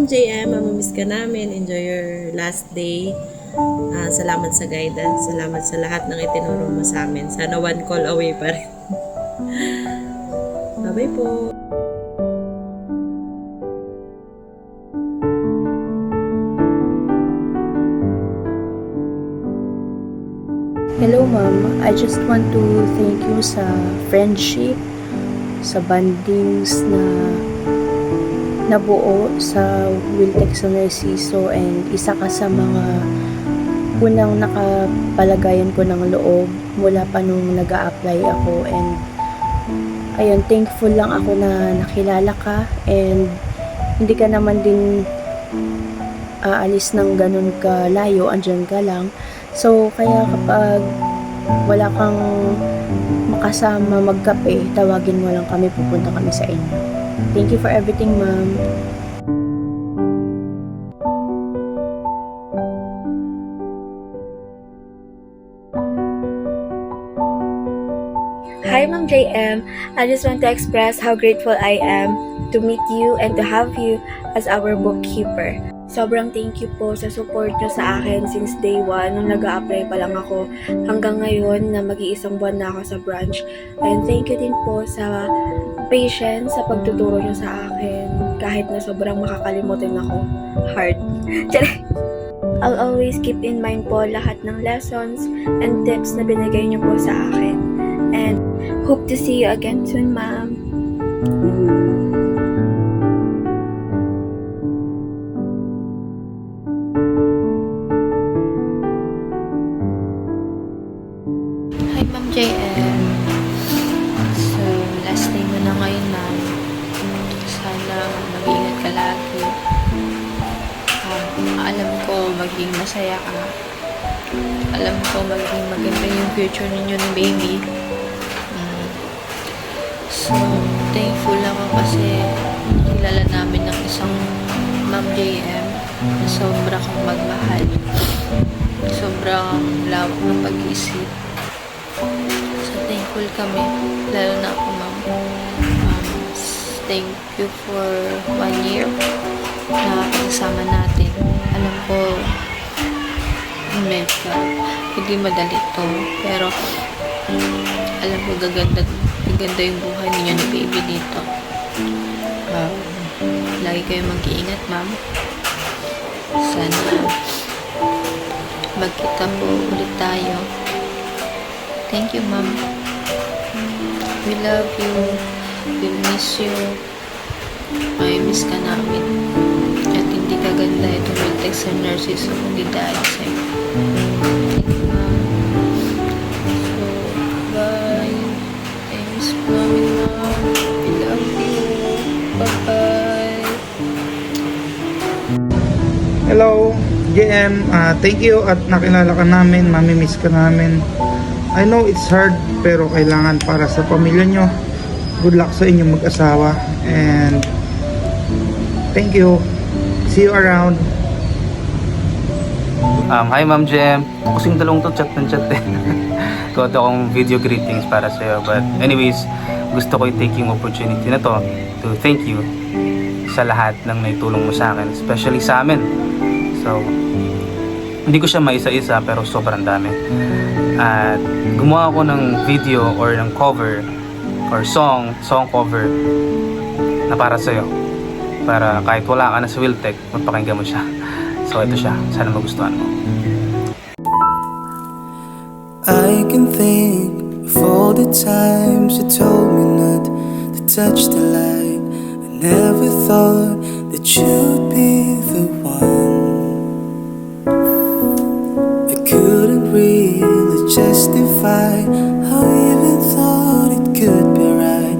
Ma'am JM, mamimiss ka namin. Enjoy your last day. Salamat sa guidance. Salamat sa lahat ng itinuro mo sa amin. Sana one call away pa rin. Bye-bye po. Hello ma'am, I just want to thank you sa friendship, sa bandings na nabuo sa Wiltec sa Narciso, and isa ka sa mga unang nakapalagayan ko ng loob mula pa nung nag-a-apply ako. And ayun, thankful lang ako na nakilala ka, and hindi ka naman din aalis ng ganun ka layo, andyan ka lang. So, kaya kapag wala kang makasama magkape, tawagin mo lang kami, pupunta kami sa inyo. Thank you for everything, ma'am. Hi, Ma'am JM. I just want to express how grateful I am to meet you and to have you as our bookkeeper. Sobrang thank you po sa support nyo sa akin since day 1 nung nag-a-apply pa lang ako hanggang ngayon na mag-iisang buwan na ako sa branch. And thank you din po sa patience sa pagtuturo nyo sa akin kahit na sobrang makakalimutin ako. Hard. I'll always keep in mind po lahat ng lessons and tips na binigay nyo po sa akin. And hope to see you again soon, ma'am. Hi, Ma'am JM. So, last day mo na ngayon, ma'am. Sana mag-ingat ka lagi. Alam ko maging masaya ka. Alam ko maging maganda yung future ninyo ni baby. So, thankful ako kasi kilala namin ng isang Ma'am JM na sobra kang magmahal. Sobrang lawak ng pag-isip. So, thankful kami. Lalo na ako, ma'am. Thank you for 1 year na pagsama natin. Alam ko, medyo hindi madali to. Pero, alam ko gaganda yung buhay ninyo ni baby dito. Lagi kayo mag-iingat, ma'am. Sana magkita po ulit tayo. Thank you, ma'am. We love you. We miss you. May miss ka namin. At hindi ka ganda itong Wiltec sa Narciso kundi dahil sa'yo. Thank you, ma'am. So, bye. I miss po namin, ma'am. We love you. Bye-bye. Hello, JM. Thank you at nakilala ka namin. Mamimiss ka namin. I know it's hard pero kailangan para sa pamilya nyo. Good luck sa inyong mag-asawa and thank you. See you around. Hi Ma'am Jem. Kasing dalawang to chat ng chat eh. Got akong video greetings para sa'yo. But anyways, gusto ko i-take yung opportunity na to thank you sa lahat ng naitulong mo sa akin. Especially sa amin. So, hindi ko siya maisa-isa pero sobrang dami. At gumawa ako ng video or ng cover or song cover na para sa'yo. Para kahit wala ka na sa Wiltec, magpakinggan mo siya. So ito siya, sana magustuhan mo. I can think of all the times you told me not to touch the light. I never thought that you'd be the one. I couldn't really justify how I even thought it could be right.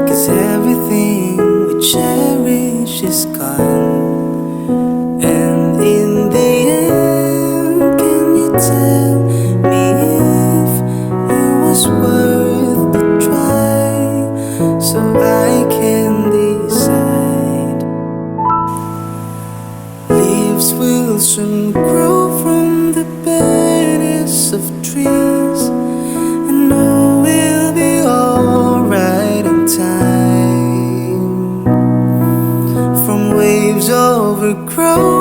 'Cause everything we cherish is gone. And in the end, can you tell me if it was worth the try, so I can decide? Leaves will soon grow from the bareness of trees, and all will be alright in time. From waves over we're growing